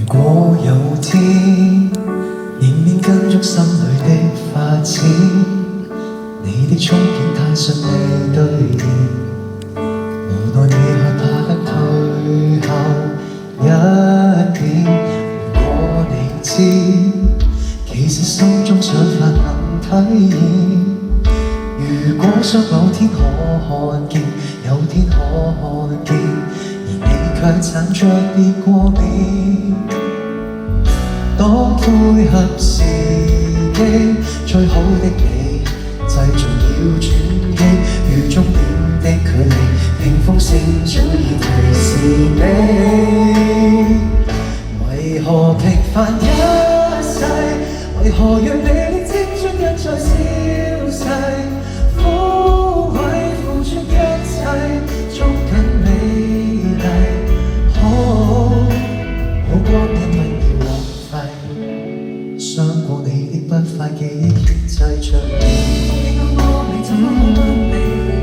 果有天年年跟足心裏的發展，你的憧憬太順利兌現，無奈你害怕得退後一點。如果你知，其實心中想法能體現。如果想某天可看見，有天可看見，而你卻撐着別過面。當配合時機，最好的你製造了轉機，與終點的距離，屏風聲早已提示你。為何平凡一世，為何讓你的青春一再消逝？枯萎付出一切，捉緊美麗，好光陰不要浪費，傷過你的不快記憶牽制着你。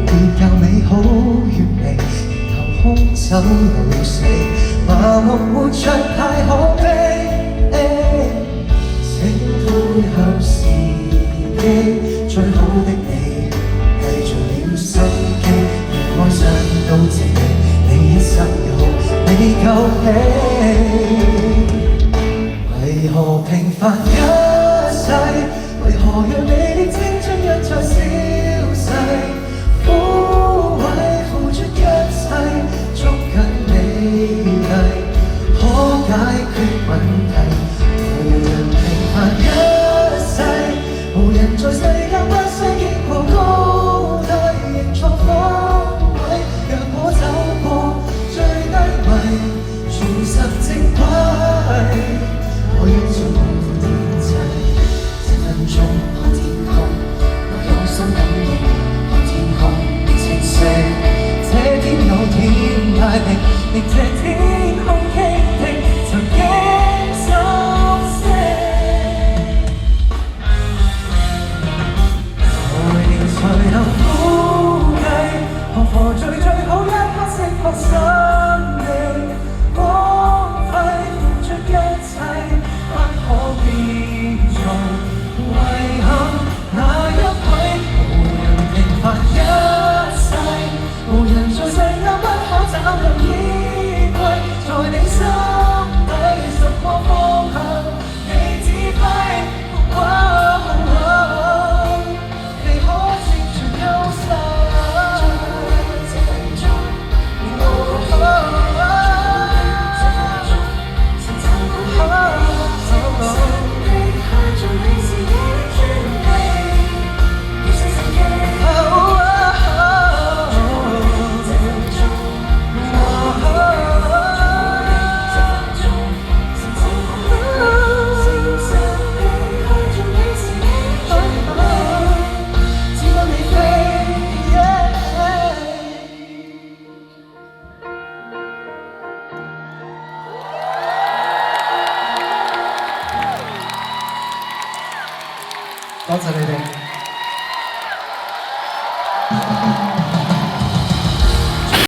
別教美好遠離，然後空手老死，麻木活着太可悲。請配合時機，最好的你製造了心機，願愛上到這你，你一生有你夠氣。為何平凡一世，為何讓你的青春一再消逝？枯萎付出一切，捉緊美麗，可解決問題。無人平凡一世，無人在世間不需經過高低，認錯方位，讓我走過最低迷，重拾正軌。我要做無負天際，這分鐘看天空，我有心感應，看天空清晰。這天有天太平，令這天空傾聽，曾經心聲。來年才能估計，何最好一刻釋放生命，光輝付出一切，不可變做遺憾。那一位無人平凡一世，無人在世間不可找到依歸，在你心底什麼方向你指揮。你可清楚憂傷。多謝你哋。